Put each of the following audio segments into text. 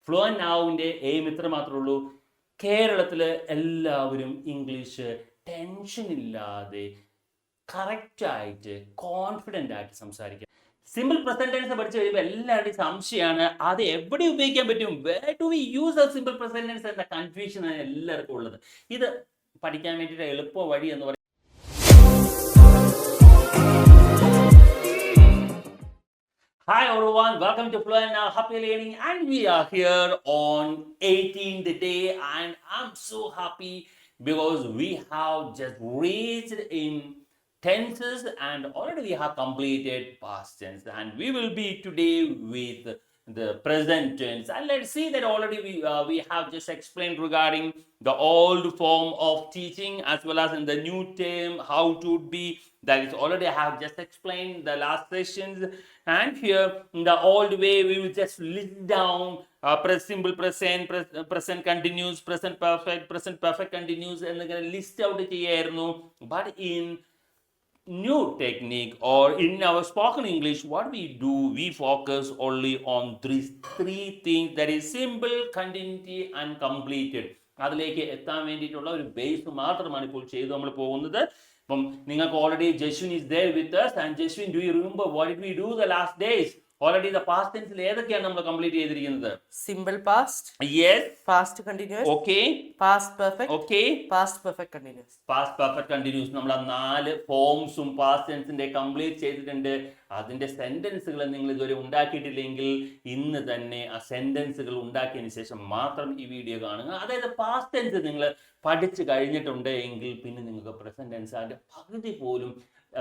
Fluent നാവിൻ്റെ aim ഇത്ര മാത്രമേ ഉള്ളൂ. കേരളത്തിൽ എല്ലാവരും ഇംഗ്ലീഷ് ടെൻഷൻ ഇല്ലാതെ കറക്റ്റായിട്ട് കോൺഫിഡൻ്റ് ആയിട്ട് സംസാരിക്കുക. സിമ്പിൾ പ്രസന്റ് ടെൻസ് പഠിച്ചു കഴിയുമ്പോൾ എല്ലാവരുടെയും സംശയമാണ് അത് എവിടെ ഉപയോഗിക്കാൻ പറ്റും, where to we use a simple present tense എന്ന കൺഫ്യൂഷൻ ആണ് എല്ലാവർക്കും ഉള്ളത്. ഇത് പഠിക്കാൻ വേണ്ടിയിട്ട് എളുപ്പ വഴി എന്ന് പറയുന്നത് Hi everyone, welcome to Fluent Now Happy Learning, and we are here on 18th day, and I'm so happy because we have just reached in tenses and already we have completed past tense, and we will be today with the present tense. And let's see that already we have just explained regarding the old form of teaching as well as in the new term how to be. That is already I have just explained the last sessions, and here in the old way we will just list down simple present, present continuous, present perfect continuous എന്നിങ്ങനെ list out ചെയ്യായിരുന്നു. But in new technique or in our spoken English, what we do, we focus only on three things, that is simple, continuity and completed. അതിലേക്ക് എത്താൻ വേണ്ടിയിട്ടുള്ള ഒരു base മാത്രമാണ് ഇപ്പോൾ ചെയ്ത് നമ്മൾ പോകുന്നത്. അപ്പം നിങ്ങൾക്ക് already Jaswin is there with us, and Jaswin, do you remember what did we do the last days? Already the past ടെൻസിൽ ഏതൊക്കെയാണ് നമ്മൾ കംപ്ലീറ്റ് ചെയ്തിരിക്കുന്നത്? Simple past, yes, past continuous, okay, past perfect, okay, past perfect continuous. Past perfect continuous നമ്മൾ ആ 4 ഫോംസും past ടെൻസിന്റെ complete ചെയ്തിട്ടുണ്ട്. അതിന്റെ സെന്റൻസുകൾ നിങ്ങൾ ഇതുവരെ ഉണ്ടാക്കിയിട്ടില്ലെങ്കിൽ ഇന്ന് തന്നെ ആ സെന്റൻസുകൾ ഉണ്ടാക്കിയതിന് ശേഷം മാത്രം ഈ വീഡിയോ കാണുക. അതായത് പാസ്റ്റ് ടെൻസ് നിങ്ങൾ പഠിച്ചു കഴിഞ്ഞിട്ടുണ്ട് എങ്കിൽ പിന്നെ നിങ്ങൾക്ക് പ്രസന്റ് ടെൻസ് അതിന്റെ പകുതി പോലും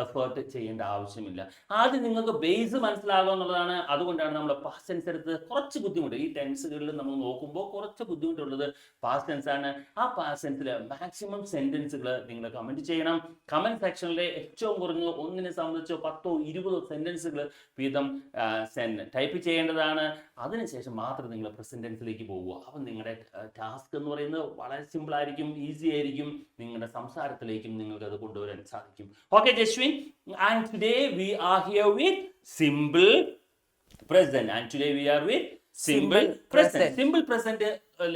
എഫേർട്ട് ചെയ്യേണ്ട ആവശ്യമില്ല. ആദ്യം നിങ്ങൾക്ക് ബേസ് മനസ്സിലാകുക എന്നുള്ളതാണ്. അതുകൊണ്ടാണ് നമ്മൾ പാസ്റ്റ് ടെൻസ് എടുത്ത് കുറച്ച് ബുദ്ധിമുട്ട് ഈ ടെൻസുകളിൽ നമ്മൾ നോക്കുമ്പോൾ കുറച്ച് ബുദ്ധിമുട്ടുള്ളത് പാസ്റ്റ് ടെൻസ് ആണ്. ആ പാസ്റ്റ് ടെൻസിൽ മാക്സിമം സെന്റൻസുകൾ നിങ്ങൾ കമന്റ് ചെയ്യണം. കമന്റ് സെക്ഷനിലെ ഏറ്റവും കുറഞ്ഞ ഒന്നിനെ സംബന്ധിച്ചോ 10ഓ 20ഓ സെന്റൻസുകൾ വീതം ടൈപ്പ് ചെയ്യേണ്ടതാണ്. അതിനുശേഷം മാത്രം നിങ്ങൾ പ്രസന്റ് ടെൻസിലേക്ക് പോവുക. അപ്പം നിങ്ങളുടെ ടാസ്ക് എന്ന് പറയുന്നത് വളരെ സിമ്പിൾ ആയിരിക്കും, ഈസി ആയിരിക്കും. നിങ്ങളുടെ സംസാരത്തിലേക്കും നിങ്ങൾക്ക് അത് കൊണ്ടുവരാൻ സാധിക്കും. Okay Jaswin, and today we are here with simple present, and today we are with simple present. Simple present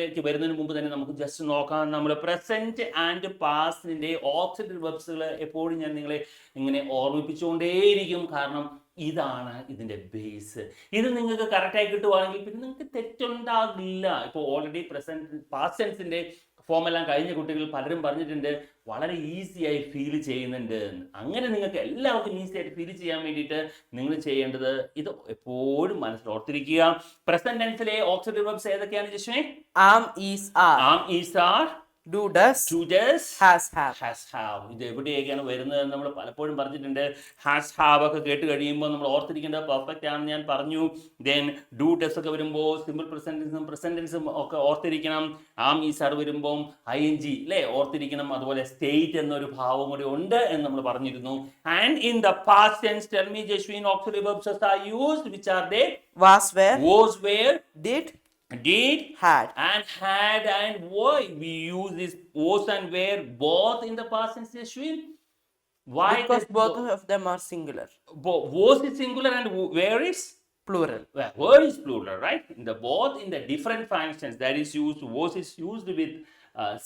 ലേക്ക് വരുന്നതിന് മുമ്പ് തന്നെ നമുക്ക് ജസ്റ്റ് നോക്കാം. നമ്മൾ പ്രസന്റ് ആൻഡ് പാസ്റ്റിന്റെ ഓക്സിലറി വെർബ്സുകൾ എപ്പോഴും ഞാൻ നിങ്ങളെ ഇങ്ങനെ ഓർമ്മിപ്പിച്ചുകൊണ്ടേയിരിക്കും. കാരണം ഇതാണ് ഇതിന്റെ ബേസ്. ഇത് നിങ്ങൾക്ക് കറക്റ്റായി കിട്ടുവാണെങ്കിൽ പിന്നെ നിങ്ങൾക്ക് തെറ്റുണ്ടാകില്ല. ഇപ്പോൾ ഓൾറെഡി പ്രസന്റ് പാസ്റ്റ് ടെൻസിന്റെ ഫോം എല്ലാം കഴിഞ്ഞ കുട്ടികൾ പലരും പറഞ്ഞിട്ടുണ്ട് വളരെ ഈസി ആയി ഫീൽ ചെയ്യുന്നുണ്ട്. അങ്ങനെ നിങ്ങൾക്ക് എല്ലാവർക്കും ഈസി ആയിട്ട് ഫീൽ ചെയ്യാൻ വേണ്ടിയിട്ട് നിങ്ങൾ ചെയ്യേണ്ടത് ഇത് എപ്പോഴും മനസ്സിൽ ഓർത്തിരിക്കുക. പ്രസന്റ് ടെൻസിലെ ഓക്സിലറി വെർബ്സ് ഏതൊക്കെയാണ് Jeswin? Am, is, are, am, is, are, do, does, has, have. Has, have ഇത് എവിടെയൊക്കെയാണ് വരുന്നത് നമ്മൾ പലപ്പോഴും പറഞ്ഞിട്ടുണ്ട്. ഹാസ്, ഹാവ് ഒക്കെ കേട്ട് കഴിയുമ്പോൾ നമ്മൾ ഓർത്തിരിക്കേണ്ടത് പെർഫെക്റ്റ് ആണെന്ന് ഞാൻ പറഞ്ഞു. ദെൻ ഡു, ഡസ് ഒക്കെ വരുമ്പോൾ സിമ്പിൾ പ്രസന്റൻസും ഒക്കെ ഓർത്തിരിക്കണം. ആം, ഈസ്, ആർ വരുമ്പോൾ ING അല്ലേ ഓർത്തിരിക്കണം. അതുപോലെ സ്റ്റേറ്റ് എന്നൊരു ഭാവം കൂടി ഉണ്ട് എന്ന് നമ്മൾ പറഞ്ഞിരുന്നു. And in the past tense tell me Jeswin, auxiliary verbs are used, which are they? Was, where, did, had, and why we use this was and where both in the past tense, Ashwin? Why? Because both of them are singular. Was is singular and where is plural. Well, where is plural, right? In the both in the different functions that is used, was is used with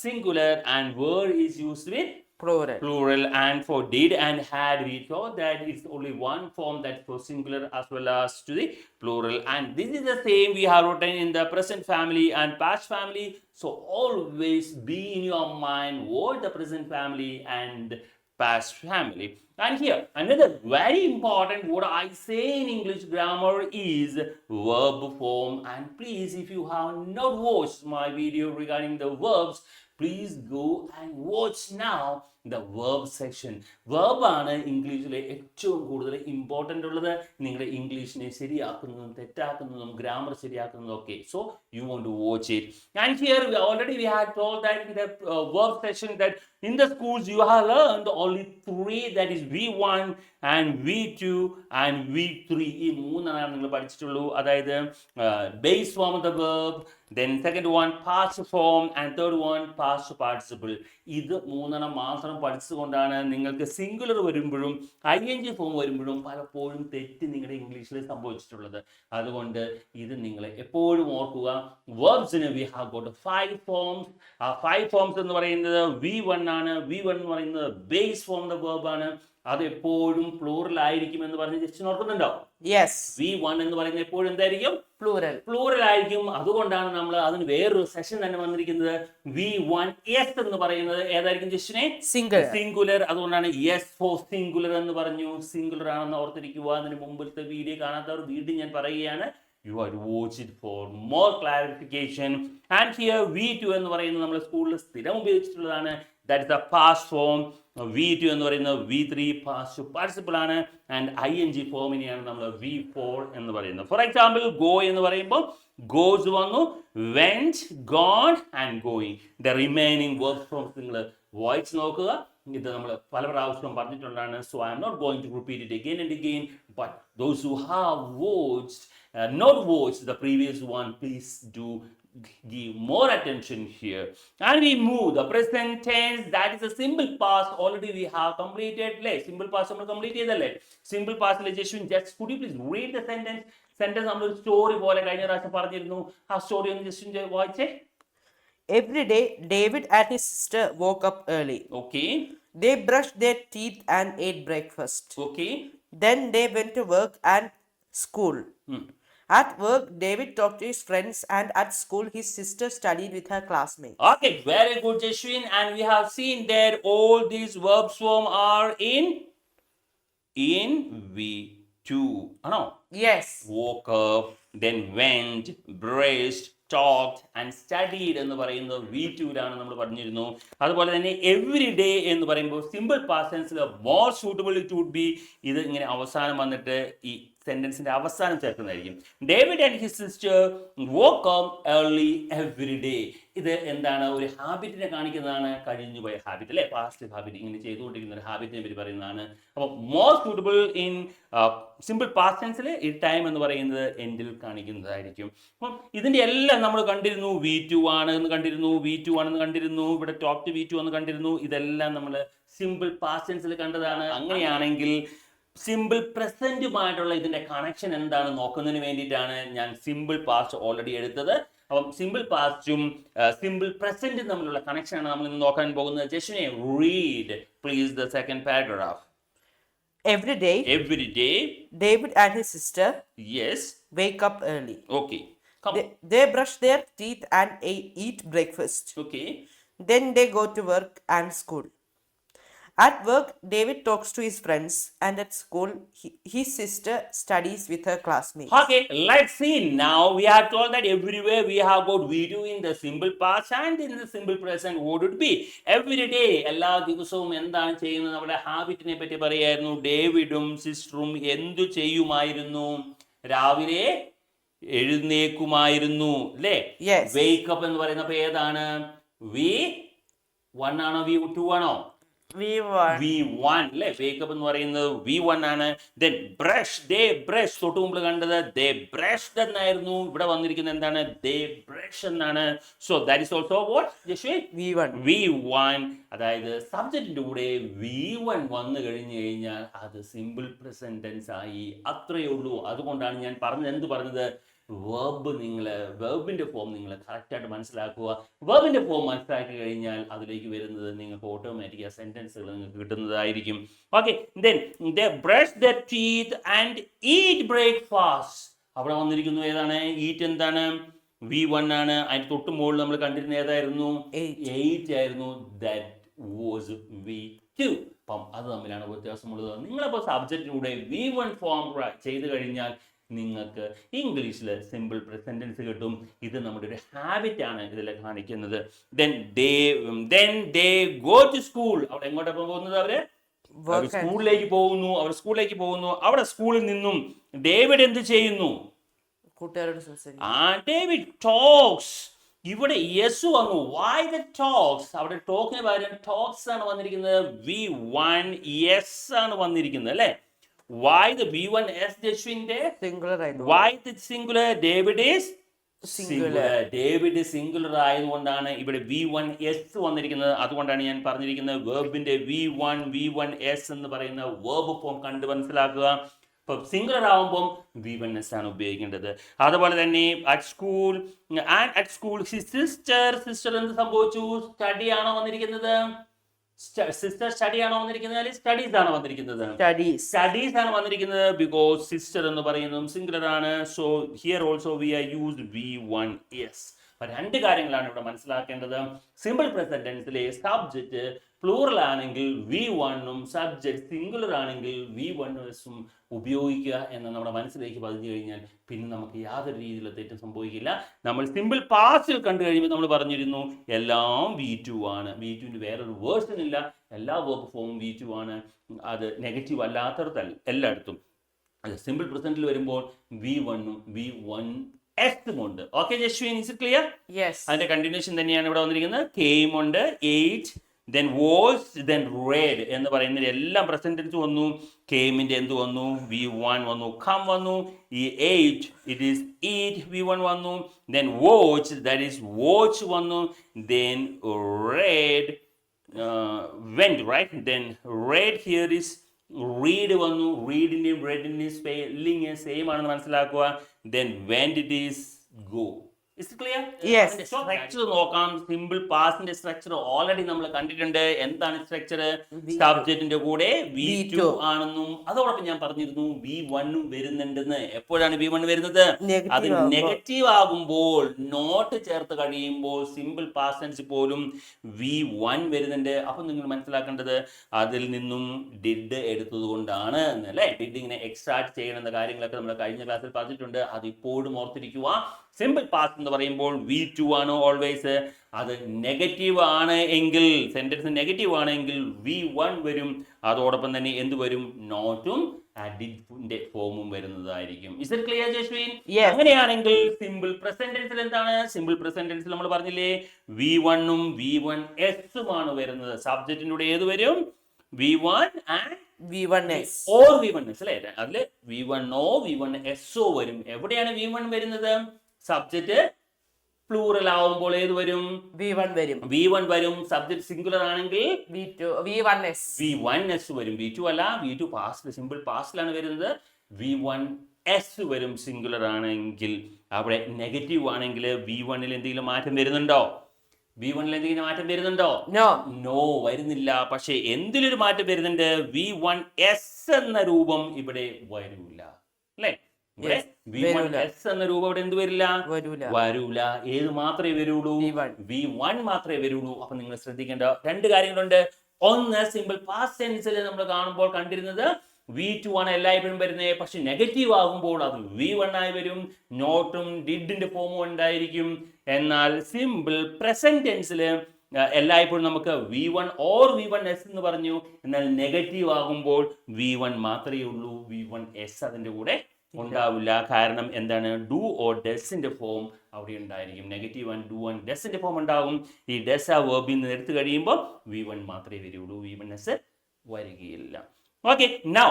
singular and were is used with plural. And for did and had we thought that it's only one form, that's for singular as well as to the plural. And this is the same we have written in the present family and past family. So always be in your mind what the present family and past family. And here another very important what I say in English grammar is verb form. And please, if you have not watched my video regarding the verbs, please go and watch now the verb section. Verb ആണ് ഇംഗ്ലീഷിലെ ഏറ്റവും കൂടുതൽ important ഉള്ളത്. നിങ്ങളുടെ ഇംഗ്ലീഷിനെ ശരിയാക്കുന്നതും തെറ്റാക്കുന്നതും grammar ശരിയാക്കുന്നതും ഒക്കെ. So you want to watch it. And here we had told that in the verb section that in the schools you have learned only 3, that is V1 and V2 and V3. ഈ മൂന്നെണ്ണം നിങ്ങൾ പഠിച്ചിട്ടുള്ളൂ. അതായത് base form of the verb, then second one past form, and third one past participle. ഇത് മൂന്നെണ്ണം മാത്രം പഠിച്ചുകൊണ്ടാണ് നിങ്ങൾക്ക് singular വരുമ്പോഴും ING form വരുമ്പോഴും പലപ്പോഴും തെറ്റ് നിങ്ങളുടെ ഇംഗ്ലീഷിൽ സംഭവിച്ചിട്ടുള്ളത്. അതുകൊണ്ട് ഇത് നിങ്ങൾ എപ്പോഴും ഓർക്കുക. വേർബ്സിന് വി ഹാവ് ഗോട്ട് 5 ഫോംസ്. ആ 5 ഫോംസ് എന്ന് പറയുന്നത് V1 ആണ്. V1 എന്ന് പറയുന്നത് ബേസ് ഫോം ദ വേർബ് ആണ്. അത് എപ്പോഴും പ്ലൂറൽ ആയിരിക്കും എന്ന് പറഞ്ഞ് ജസ്റ്റ് ഓർക്കുന്നുണ്ടോ? Yes. V1 എന്ന് പറയുന്നത് എപ്പോഴും എന്തായിരിക്കും? Plural. പ്ലൂറൽ ആയിരിക്കും. അതുകൊണ്ടാണ് നമ്മൾ അതിന് വേറൊരു സെഷൻ തന്നെ വന്നിരിക്കുന്നത്. V1S എന്ന് പറയുന്നത് ഏതായിരിക്കും ജസ്റ്റിനെ? Singular. സിംഗുലർ. അതുകൊണ്ടാണ് S ഫോർ സിംഗുലർ എന്ന് പറഞ്ഞു. സിംഗുലർ ആണെന്ന് ഓർത്തിരിക്കുക. അതിന് മുമ്പിലത്തെ വീഡിയോ കാണാത്തവർ വീണ്ടും ഞാൻ പറയുകയാണ്. You have to watch it for more clarification. And here V2 എന്ന് പറയുന്നത് നമ്മൾ സ്കൂളിൽ സ്ഥിരം ഉപയോഗിച്ചിട്ടുള്ളതാണ്. That is the past form. V2 എന്ന് പറയുന്നത് V3 past participle ആണ്. And ING ഫോമിനെയാണ് നമ്മൾ V4 എന്ന് പറയുന്നത്. ഫോർ എക്സാമ്പിൾ go എന്ന് പറയുമ്പോൾ goes വന്നു, went, gone and going. The remaining verb forms നിങ്ങൾ വായിച്ച് നോക്കുക. ഇത് നമ്മൾ പല പ്രാവശ്യം പറഞ്ഞിട്ടുള്ളതാണ്. So I am not going to repeat it again and again. But those who have watched not watched the previous one, please do give more attention here. And we move the present tense, that is a simple past. Already we have completed. Simple past നമ്മൾ complete ചെയ്തല്ലേ? Simple past just could you please read the sentence നമ്മൾ ഒരു story പോലെ കഴിഞ്ഞ പ്രാവശ്യം പറഞ്ഞിരുന്നു. ആ story ഒന്ന് ജസ്റ്റ് വായിച്ചേ. Every day, David and his sister woke up early. Okay. They brushed their teeth and ate breakfast. Okay. Then they went to work and school. At work, David talked to his friends, and at school, his sister studied with her classmates. Okay, very good, Jeshwin. And we have seen that all these verbs form are in V2. No. Yes. Woke up, then went, braced, talked and studied എന്ന് പറയുന്നത് V2 ലാണ് നമ്മൾ പറഞ്ഞിരുന്നു. അതുപോലെ തന്നെ every day എന്ന് പറയുമ്പോൾ simple past ടെൻസിൽ more suitable it would be ഇത് ഇങ്ങനെ അവസാനം വന്നിട്ട് ഈ സെന്റൻസിന്റെ അവസാനം ചേർക്കുന്നതായിരിക്കും. David and his sister woke up early every day. ഇത് എന്താണ്? ഒരു ഹാബിറ്റിനെ കാണിക്കുന്നതാണ്. കഴിഞ്ഞുപോയ ഹാബിറ്റ് അല്ലെ, പാസ്റ്റ് ഹാബിറ്റ്, ഇങ്ങനെ ചെയ്തുകൊണ്ടിരിക്കുന്ന ഒരു ഹാബിറ്റിനെ പറ്റി പറയുന്നതാണ്. അപ്പോൾ more suitable in simple past ടെൻസിൽ ഈ ടൈം എന്ന് പറയുന്നത് എൻഡിൽ കാണിക്കുന്നതായിരിക്കും. അപ്പം ഇതിന്റെ എല്ലാം നമ്മൾ കണ്ടിരുന്നു. V2 ആണെന്ന് കണ്ടിരുന്നു, V2 ആണെന്ന് കണ്ടിരുന്നു, ഇവിടെ ടോപ്പ് ടു V2 എന്ന് കണ്ടിരുന്നു. ഇതെല്ലാം നമ്മൾ സിമ്പിൾ പാസ്റ്റ് ടെൻസിൽ കണ്ടതാണ്. അങ്ങനെയാണെങ്കിൽ സിമ്പിൾ പ്രസന്റുമായിട്ടുള്ള ഇതിന്റെ കണക്ഷൻ എന്താണ് നോക്കുന്നതിന് വേണ്ടിയിട്ടാണ് ഞാൻ സിമ്പിൾ പാസ്റ്റ് ഓൾറെഡി എടുത്തത്. അപ്പം സിമ്പിൾ പാസ്റ്റും സിമ്പിൾ പ്രസന്റും തമ്മിലുള്ള കണക്ഷനാണ് നമ്മൾ ഇന്ന് നോക്കാൻ പോകുന്നത്. ജസ്റ്റിനെ read please the second paragraph. Every day, David and his sister wake up early. Okay. Come. They brush their teeth and eat breakfast. Okay. Then they go to work and school. At work, David talks to his friends, and at school, his sister studies with her classmates. Okay, let's see. Now we are told that everywhere we have got V2 in the simple past and in the simple present. What would be? Every day, എല്ലാ ദിവസവും എന്താണ് ചെയ്യുന്നത്? നമ്മുടെ ഹാബിറ്റിനെ പറ്റി പറയായിരുന്നു. ഡേവിഡും സിസ്റ്ററും എന്തു ചെയ്യുമായിരുന്നു? രാവിലെ എഴുന്നേക്കുമായിരുന്നു അല്ലേ? വേക്കപ്പ് എന്ന് പറയുന്നപ്പോ ഏതാണ്? V1 ആണോ V2 ആണോ? V1 അല്ലേ? വേക്കപ്പ് എന്ന് പറയുന്നത് V1 ആണ്. Then brush, they brush, തൊട്ട് മുമ്പ് കണ്ടത് they brushed എന്നായിരുന്നു. ഇവിടെ വന്നിരിക്കുന്നത് എന്താണ്? They brush എന്നാണ്. So that is also what? V1. അതായത് സബ്ജക്റ്റിന്റെ കൂടെ V1 വന്നു കഴിഞ്ഞു കഴിഞ്ഞാൽ അത് സിമ്പിൾ പ്രസന്റ് ടെൻസ് ആയി. അത്രയേ ഉള്ളൂ. അതുകൊണ്ടാണ് ഞാൻ പറഞ്ഞത് വെർബിന്റെ ഫോം നിങ്ങൾ കറക്റ്റായിട്ട് മനസ്സിലാക്കുക. വെർബിന്റെ ഫോം മനസ്സിലാക്കി കഴിഞ്ഞാൽ അതിലേക്ക് വരുന്നത് നിങ്ങൾക്ക് ഓട്ടോമാറ്റിക് സെന്റൻസുകൾ നിങ്ങൾക്ക് കിട്ടുന്നതായിരിക്കും. Okay, then they brush their teeth and eat breakfast. അവിടെ വന്നിരിക്കുന്നു ഏതാണ്? ഈറ്റ് എന്താണ്? V1 ആണ്. അതിന് തൊട്ട് മുകളിൽ നമ്മൾ കണ്ടിരുന്ന ഏതായിരുന്നു? 8 ആയിരുന്നു. That was V2. അപ്പം അത് തമ്മിലാണ് വ്യത്യാസമുള്ളത്. നിങ്ങളപ്പോൾ സബ്ജക്റ്റിലൂടെ V1 ഫോം ചെയ്ത് കഴിഞ്ഞാൽ നിങ്ങൾക്ക് ഇംഗ്ലീഷിൽ സിമ്പിൾ പ്രസന്റൻസ് കിട്ടും. ഇത് നമ്മുടെ ഒരു ഹാബിറ്റ് ആണ് ഇതിൽ കാണിക്കുന്നത്. then they go to school. അവിടെ എങ്ങോട്ടാണ് പോകുന്നത്? അവര് സ്കൂളിലേക്ക് പോകുന്നു. അവിടെ സ്കൂളിൽ നിന്നും ഡേവിഡ് എന്ത് ചെയ്യുന്നു? David talks. ഇവിടെ യെസ് വന്നു. why the talks? അവിടെ ടോക്കിന് പകരം ടോക്സ് ആണ് വന്നിരിക്കുന്നത്. V1 യെസ് ആണ് വന്നിരിക്കുന്നത് അല്ലേ? Why the V1 S Jeshwin there? Singular. Why the singular? David is Singular. David singular ആയതുകൊണ്ടാണ് ഇവിടെ V1S വന്നിരിക്കുന്നത്. അതുകൊണ്ടാണ് ഞാൻ പറഞ്ഞിരിക്കുന്നത് വേർബിന്റെ V1S എന്ന് പറയുന്ന വേർബ് ഫോം കണ്ട് മനസ്സിലാക്കുക. ഇപ്പം സിംഗുലർ ആവുമ്പം V1S ആണ് ഉപയോഗിക്കേണ്ടത്. അതുപോലെ തന്നെ അറ്റ് സ്കൂൾ സിസ്റ്റർ എന്ത് സംഭവിച്ചു? സ്റ്റഡി ആണോ വന്നിരിക്കുന്നത്? സിസ്റ്റർ സ്റ്റഡി ആണോ വന്നിരിക്കുന്നത് അല്ലെങ്കിൽ സ്റ്റഡീസ് ആണോ വന്നിരിക്കുന്നത്? സ്റ്റഡീസ് ആണ് വന്നിരിക്കുന്നത്. ബിക്കോസ് സിസ്റ്റർ എന്ന് പറയുന്നതും സിംഗുലർ ആണ്. So here also we are used V1S. അപ്പൊ രണ്ട് കാര്യങ്ങളാണ് ഇവിടെ മനസ്സിലാക്കേണ്ടത്. സിമ്പിൾ പ്രസന്റ് ടെൻസിലെ സബ്ജക്റ്റ് പ്ലൂറൽ ആണെങ്കിൽ V1ഉം സബ്ജക്റ്റ് സിംഗുലർ ആണെങ്കിൽ V1S ഉപയോഗിക്കുക എന്ന് നമ്മുടെ മനസ്സിലേക്ക് പതിഞ്ഞു കഴിഞ്ഞാൽ പിന്നെ നമുക്ക് യാതൊരു രീതിയിലുള്ള തെറ്റും സംഭവിക്കില്ല. നമ്മൾ സിമ്പിൾ പാസ്റ്റിൽ കണ്ടു കഴിയുമ്പോൾ നമ്മൾ പറഞ്ഞിരുന്നു എല്ലാം V2 ആണ്. V2ന്റെ വേറൊരു വേർഷൻ ഇല്ല. എല്ലാ വേർബ് ഫോമും V2 ആണ്. അത് നെഗറ്റീവ് അല്ലാത്തടത്തല്ല എല്ലായിടത്തും. അത് സിമ്പിൾ പ്രസന്റിൽ വരുമ്പോൾ V1ഉം V1S ഉണ്ട്. Okay Jaswin, is it clear? അതിന്റെ കണ്ടിന്യൂഷൻ തന്നെയാണ് ഇവിടെ വന്നിരിക്കുന്നത്. കെയിം ഉണ്ട്, ate, then was, then read എന്ന് പറയുന്ന എല്ലാം പ്രസന്റ് ടെൻസ് വന്നു. കെയിമിന്റെ എന്ത് വന്നു? V1 വന്നു. കം വന്നു. ഈ ate, it is eat, V1 വന്നു. then watch, that is watch വന്നു. then read, went, right? then read here is read വന്നു. റീഡിന്റെയും റെഡിന്റെയും സ്പെല്ലിംഗ് സെയിം ആണെന്ന് മനസ്സിലാക്കുക. then went, it is go. Is it clear? Yes. Structure നോക്കാം. Simple പാസ്റ്റിന്റെ structure already നമ്മൾ കണ്ടിട്ടുണ്ട്. എന്താണ് structure? സബ്ജക്റ്റിന്റെ കൂടെ V2 ആണെന്നും അതോടൊപ്പം ഞാൻ പറഞ്ഞിരുന്നു V1ഉം വരുന്നുണ്ടെന്ന്. എപ്പോഴാണ് V1 വരുന്നത്? അത് നെഗറ്റീവ് ആകുമ്പോൾ, നോട്ട് ചേർത്ത് കഴിയുമ്പോൾ സിമ്പിൾ പാസ്റ്റ് ടെൻസ് പോലും V1 വരുന്നുണ്ട്. അപ്പൊ നിങ്ങൾ മനസ്സിലാക്കേണ്ടത് അതിൽ നിന്നും ഡിഡ് എടുത്തത് കൊണ്ടാണ് അല്ലേ. ഡിഡ് ഇങ്ങനെ എക്സ്ട്രാക്ട് ചെയ്യണമെന്ന കാര്യങ്ങളൊക്കെ നമ്മൾ കഴിഞ്ഞ ക്ലാസ്സിൽ പറഞ്ഞിട്ടുണ്ട്. അത് ഇപ്പോഴും ഓർത്തിരിക്കുക. സിമ്പിൾ പാസ്റ്റ് എന്ന് പറയുമ്പോൾ V2 ആണ് ഓൾവേസ്. അത് നെഗറ്റീവ് ആണ് എങ്കിൽ, സെന്റൻസ് നെഗറ്റീവ് ആണെങ്കിൽ V1 വരും. അതോടൊപ്പം തന്നെ എന്ത് വരും? നോട്ടും ഡിഡിന്റെ ഫോമും വരുന്നതായിരിക്കും. Is it clear Jaswin? അങ്ങനെയാണെങ്കിൽ സിമ്പിൾ പ്രസന്റ് ടെൻസിൽ എന്താണ്? സിമ്പിൾ പ്രസന്റ് ടെൻസിൽ നമ്മൾ പറഞ്ഞില്ലേ V1ഉം V1S ആണ് വരുന്നത്. സബ്ജക്റ്റിന്റെ കൂടെ ഏത് വരും? V1 and V1S or V1S അല്ലേ. അതില് V1O V1SO വരും. എവിടെയാണ് V1 വരുന്നത്? സബ്ജക്റ്റ് പ്ലൂറൽ ആവുമ്പോൾ ഏത് വരും? V1 വരും. സബ്ജക്റ്റ് സിംഗുലർ ആണെങ്കിൽ V1S വരും. V2 അല്ല, V2 പാസ്റ്റ്, സിമ്പിൾ പാസ്റ്റിലാണ് വരുന്നത്. V1S വരും സിംഗുലർ ആണെങ്കിൽ. അവിടെ നെഗറ്റീവ് ആണെങ്കിൽ V1ൽ എന്തെങ്കിലും മാറ്റം വരുന്നുണ്ടോ? V1ൽ എന്തെങ്കിലും മാറ്റം വരുന്നുണ്ടോ? നോ, വരുന്നില്ല. പക്ഷെ എന്തിലൊരു മാറ്റം വരുന്നുണ്ട്? V1S എന്ന രൂപം ഇവിടെ വരൂല അല്ലേ. V1S എന്ന രൂപം ഇവിടെ എന്ത് വരില്ല? വരൂല. ഏത് മാത്രമേ വരുള്ളൂ? V1 മാത്രമേ വരുള്ളൂ. അപ്പൊ നിങ്ങൾ ശ്രദ്ധിക്കേണ്ട രണ്ട് കാര്യങ്ങളുണ്ട്. ഒന്ന്, സിമ്പിൾ പാസ്റ്റ് ടെൻസിൽ നമ്മൾ കാണുമ്പോൾ കണ്ടിരുന്നത് V2 ആണ് എല്ലായ്പ്പോഴും വരുന്നത്. പക്ഷെ നെഗറ്റീവ് ആകുമ്പോൾ അത് V1 ആയി വരും. നോട്ടും ഡിഡിന്റെ ഫോമും ഉണ്ടായിരിക്കും. എന്നാൽ സിമ്പിൾ പ്രസന്റ് ടെൻസിൽ എല്ലായ്പ്പോഴും നമുക്ക് V1 or V1S എന്ന് പറഞ്ഞു. എന്നാൽ നെഗറ്റീവ് ആകുമ്പോൾ V1 മാത്രമേ ഉള്ളൂ. V1S അതിന്റെ കൂടെ ഉണ്ടാവില്ല. കാരണം എന്താണ്? ഡു ഓർ ഡെസിന്റെ ഫോം അവിടെ ഉണ്ടായിരിക്കും. നെഗറ്റീവ് ആൻഡ് ഡു ആൻഡ് ഡെസിന്റെ ഫോം ഉണ്ടാകും. ഈ ഡെസ് ആ വേർബിൽ നിന്ന് എടുത്തു കഴിയുമ്പോൾ V1 മാത്രമേ വരുള്ളൂ. V1S വരികയില്ല. Okay, now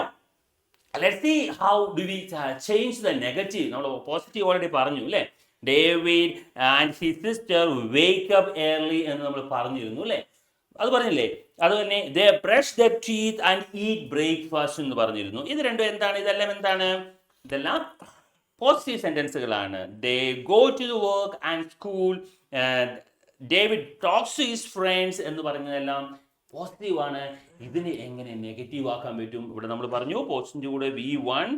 let's see how do we change the negative. നമ്മൾ പോസിറ്റീവ് ഓൾറെഡി പറഞ്ഞു അല്ലേ. David and his sister wake up early എന്ന് നമ്മൾ പറഞ്ഞിരുന്നു അല്ലേ. അത് പറഞ്ഞില്ലേ. അതുതന്നെ they brush the teeth and eat breakfast എന്ന് പറഞ്ഞിരുന്നു. ഇത് രണ്ടും എന്താണ്? ഇതെല്ലാം എന്താണ്? ഇതെല്ലാം പോസിറ്റീവ് സെന്റൻസുകളാണ്. They go to the work and school, David talks to his friends എന്ന് പറയുന്നതെല്ലാം പോസിറ്റീവ് ആണ്. ഇതിനെ എങ്ങനെ നെഗറ്റീവ് ആക്കാൻ പറ്റും? ഇവിടെ നമ്മൾ പറഞ്ഞു പോസിറ്റീവ് കൂടെ V1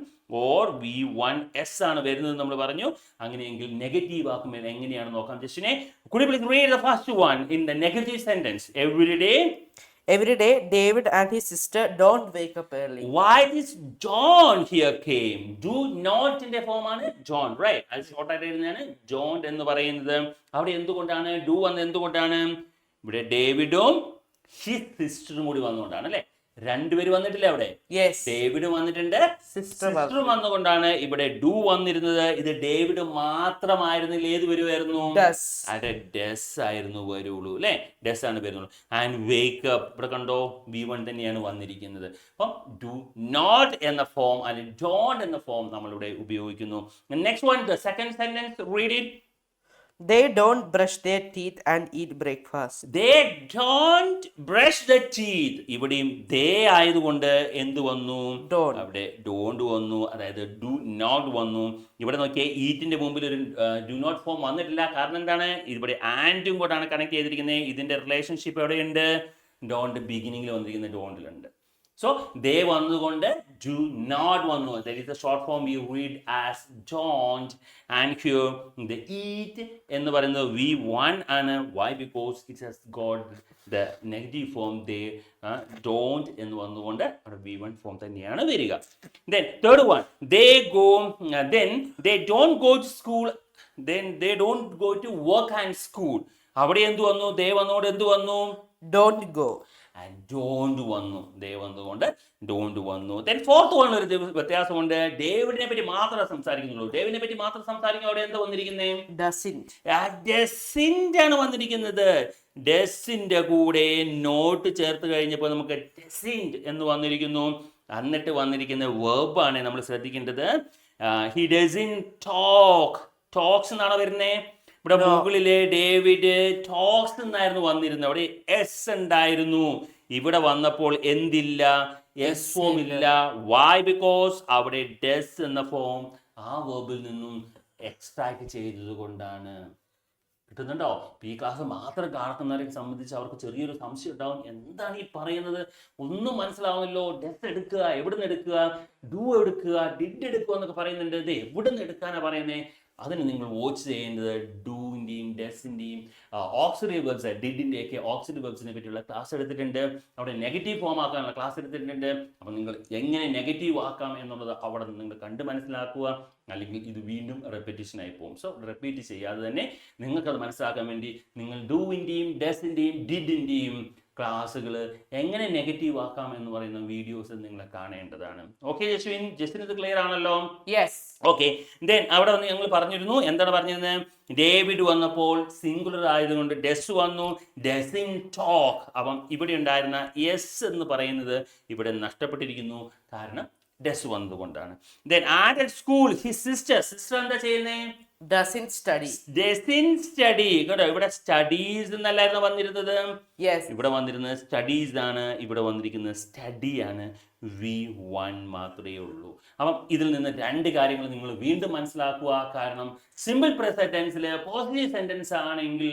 or V1S ആണ് വരുന്നത് നമ്മൾ പറഞ്ഞു. അങ്ങനെയെങ്കിൽ നെഗറ്റീവ് ആക്കുമ്പോൾ എങ്ങനെയാണ് നോക്കാം. ജസ്റ്റിനെ could you please read the first one in the negative sentence? Every day, David and his sister don't wake up early. Why this John here came? Do not in the form ആണ് John, right? അത് short ആയിട്ട് എഴുതുന്നതാണ് John എന്ന് പറയുന്നത്. അവിടെ എന്തുകൊണ്ടാണ് do വന്നത്? എന്തുകൊണ്ടാണ്? ഇവിടെ ഡേവിഡും ഹിസ് സിസ്റ്ററും കൂടി വന്നുകൊണ്ടാണ് അല്ലെ. രണ്ടുപേര് വന്നിട്ടില്ല അവിടെ. ഡേവിഡ് വന്നിട്ടുണ്ട്, സിസ്റ്ററും വന്നുകൊണ്ടാണ് ഇവിടെ ഡു വന്നിരുന്നത്. ഇത് ഡേവിഡ് മാത്രമായിരുന്നില്ല, ഏത് വരുമായിരുന്നു? അതെ, ഡെസ് ആയിരുന്നു വരുള്ളൂ അല്ലെ. ഡെസ് ആണ് വരുന്നുള്ളൂ. ആൻഡ് വേക്ക് അപ്പ് ഇവിടെ കണ്ടോ V1 തന്നെയാണ് വന്നിരിക്കുന്നത്. അപ്പം ഡു നോട്ട് എന്ന ഫോം അല്ലെങ്കിൽ ഡോണ്ട് എന്ന ഫോം നമ്മളിവിടെ ഉപയോഗിക്കുന്നു. Next one, the second sentence, read it. They don't brush their teeth and eat breakfast. They don't brush the teeth. ഇവിടെയും they ആയതുകൊണ്ട് എന്ത് വന്നു? Don't. അവിടെ don't വന്നു, അതായത് do not വന്നു. ഇവിടെ നോക്കിയേ, ഈറ്റിന്റെ മുമ്പിൽ ഒരു ഡു നോട്ട് ഫോം വന്നിട്ടില്ല. കാരണം എന്താണ്? ഇവിടെ ആൻഡും കൂടാണ് കണക്ട് ചെയ്തിരിക്കുന്നത്. ഇതിന്റെ റിലേഷൻഷിപ്പ് എവിടെയുണ്ട്? ഡോണ്ട് ബിഗിനിങ്ങിൽ വന്നിരിക്കുന്ന ഡോണ്ടിലുണ്ട്. So they വന്നുകൊണ്ട് do not വന്നു. That is the short form we read as don't. And here the eat എന്ന് പറയുന്നത് V1 ആണ്. Why? Because it has got the negative form. They don't എന്ന് വന്നുകൊണ്ട് അവിടെ V1 form തന്നെയാണ് വരിക. Then third one, they go, then they don't go to school, then they don't go to work and school. അവിടെ എന്ത് വന്നു? they വന്നുകൊണ്ട് എന്ത് വന്നു? Don't go. And don't വന്നു. ദേ വന്നുകൊണ്ട് don't വന്നു. Then fourth one ഒരു വ്യത്യാസമുണ്ട്. ഡേവിഡിനെ പറ്റി മാത്രമേ സംസാരിക്കുന്നുള്ളൂ. ഡേവിഡിനെ പറ്റി മാത്രം സംസാരിക്കും. അവിടെ എന്താ വന്നിരിക്കുന്നത്? Doesn't. ഡെസിന്റ് ആണ് വന്നിരിക്കുന്നത്. ഡെസിന്റെ കൂടെ നോട്ട് ചേർത്ത് കഴിഞ്ഞപ്പോൾ നമുക്ക് ഡെസിന്റ് എന്ന് വന്നിരിക്കുന്നു. എന്നിട്ട് വന്നിരിക്കുന്ന വെർബ് ആണ് നമ്മൾ ശ്രദ്ധിക്കേണ്ടത്. He doesn't talk. ടോക്സ് എന്നാണ് വരുന്നത്. ഇവിടെ മുകളിലെ ഡേവിഡ് ടോക്സ് എന്നായിരുന്നു വന്നിരുന്നത്. അവിടെ എസ് ഉണ്ടായിരുന്നു. ഇവിടെ വന്നപ്പോൾ എന്തില്ല? എസ് ഫോം ഇല്ല. വൈ? ബിക്കോസ് അവിടെ ഡെസ് എന്ന ഫോം ആ വെർബിൽ നിന്നും എക്സ്ട്രാക്ട് ചെയ്തത് കൊണ്ടാണ്. കിട്ടുന്നുണ്ടോ? ഈ ക്ലാസ് മാത്രം കാണുന്നവരെ സംബന്ധിച്ച് അവർക്ക് ചെറിയൊരു സംശയം ഉണ്ടാവും. എന്താണ് ഈ പറയുന്നത്? ഒന്നും മനസ്സിലാവുന്നല്ലോ. ഡെസ് എടുക്കുക, എവിടെ നിന്ന് എടുക്കുക? ഡു എടുക്കുക, ഡിഡ് എടുക്കുക എന്നൊക്കെ പറയുന്നുണ്ട്. ഇത് എവിടെ നിന്ന് എടുക്കാനാണ് പറയുന്നത്? അതിന് നിങ്ങൾ വാച്ച് ചെയ്യേണ്ടത് ഡൂവിൻ്റെയും ഡെസിൻ്റെയും ഓക്സിലറി വെർബ്സ്, ഡിഡിൻ്റെ ഒക്കെ ഓക്സിലറി വെർബ്സിനെ പറ്റിയുള്ള ക്ലാസ് എടുത്തിട്ടുണ്ട്. അവിടെ നെഗറ്റീവ് ഫോം ആക്കാനുള്ള ക്ലാസ് എടുത്തിട്ടുണ്ട്. അപ്പോൾ നിങ്ങൾ എങ്ങനെ നെഗറ്റീവ് ആക്കാം എന്നുള്ളത് അവിടെ നിന്ന് നിങ്ങൾ കണ്ട് മനസ്സിലാക്കുക. അല്ലെങ്കിൽ ഇത് വീണ്ടും റെപ്പിറ്റേഷൻ ആയി പോകും. സോ റിപ്പീറ്റ് ചെയ്യാതെ തന്നെ നിങ്ങൾക്കത് മനസ്സിലാക്കാൻ വേണ്ടി നിങ്ങൾ ഡൂവിൻ്റെയും ഡെസിൻ്റെയും ഡിഡിൻ്റെയും ക്ലാസ്സുകൾ എങ്ങനെ നെഗറ്റീവ് ആക്കാം എന്ന് പറയുന്ന വീഡിയോസ് നിങ്ങൾ കാണേണ്ടതാണ്. ഓക്കെ ജസ്വിൻ, ജസ്റ്റിന് ഇത് ക്ലിയർ ആണല്ലോ? യെസ്. ഓക്കെ. ദെൻ അവിടെ വന്ന് ഞങ്ങൾ പറഞ്ഞിരുന്നു, എന്താണ് പറഞ്ഞിരുന്നത്? ഡേവിഡ് വന്നപ്പോൾ സിംഗുലർ ആയതുകൊണ്ട് ഡെസ് വന്നു. Doesn't talk. അപ്പം ഇവിടെ ഉണ്ടായിരുന്ന യെസ് എന്ന് പറയുന്നത് ഇവിടെ നഷ്ടപ്പെട്ടിരിക്കുന്നു. കാരണം ഡെസ് വന്നതുകൊണ്ടാണ്. ദെൻ ആറ്റ് സ്കൂൾ ഹിസ് സിസ്റ്റർ. സിസ്റ്റർ എന്താ ചെയ്യുന്നത്? Doesn't study. Doesn't study. കേട്ടോ, ഇവിടെ സ്റ്റഡീസ് എന്നല്ലായിരുന്നു വന്നിരുന്നത്. Yes. ഇവിടെ വന്നിരുന്നത് സ്റ്റഡീസ് ആണ്. ഇവിടെ വന്നിരിക്കുന്നത് സ്റ്റഡി ആണ്. V1 മാത്രമേ ഉള്ളൂ. അപ്പം ഇതിൽ നിന്ന് രണ്ട് കാര്യങ്ങൾ നിങ്ങൾ വീണ്ടും മനസ്സിലാക്കുക. കാരണം സിമ്പിൾ പ്രസന്റ് ടെൻസിൽ പോസിറ്റീവ് സെന്റൻസ് ആണെങ്കിൽ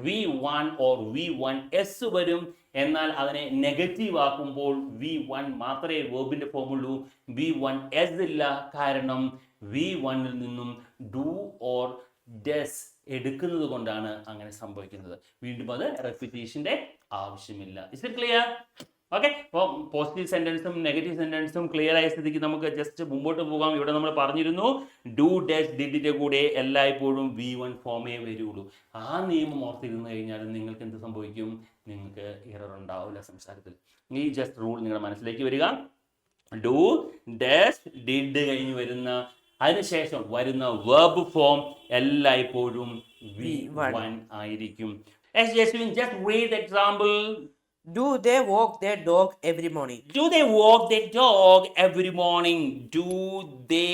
V1 or V1S വരും. എന്നാൽ അതിനെ നെഗറ്റീവ് ആക്കുമ്പോൾ V1 മാത്രമേ വേർബിന്റെ ഫോം ഉള്ളൂ. V1S ഇല്ല. കാരണം V1ൽ നിന്നും ഡു ഓർ ഡെസ് എടുക്കുന്നത് കൊണ്ടാണ് അങ്ങനെ സംഭവിക്കുന്നത്. വീണ്ടും അത് റെപ്പിറ്റേഷന്റെ ആവശ്യമില്ല. Is it clear? ഓക്കെ. അപ്പോൾ പോസിറ്റീവ് സെന്റൻസും നെഗറ്റീവ് സെന്റൻസും ക്ലിയർ ആയ സ്ഥിതിക്ക് നമുക്ക് ജസ്റ്റ് മുമ്പോട്ട് പോകാം. ഇവിടെ നമ്മൾ പറഞ്ഞിരുന്നു ഡു ഡെസ് ഡിഡിന്റെ കൂടെ എല്ലായ്പ്പോഴും V1 ഫോമേ വരുള്ളൂ. ആ നിയമം ഓർത്തിരുന്നു കഴിഞ്ഞാൽ നിങ്ങൾക്ക് എന്ത് സംഭവിക്കും? നിങ്ങൾക്ക് എറർ ഉണ്ടാവില്ല സംസാരത്തിൽ. ഈ ജസ്റ്റ് റൂൾ നിങ്ങളുടെ മനസ്സിലേക്ക് വരിക. ഡു ഡെസ് ഡിഡ് കഴിഞ്ഞ് വരുന്ന അതിനുശേഷം വരുന്ന വെർബ് ഫോം എല്ലായ്പ്പോഴും V1 ആയിരിക്കും. Just read the example. Do they walk their dog every morning? Do they walk their dog every morning? Do they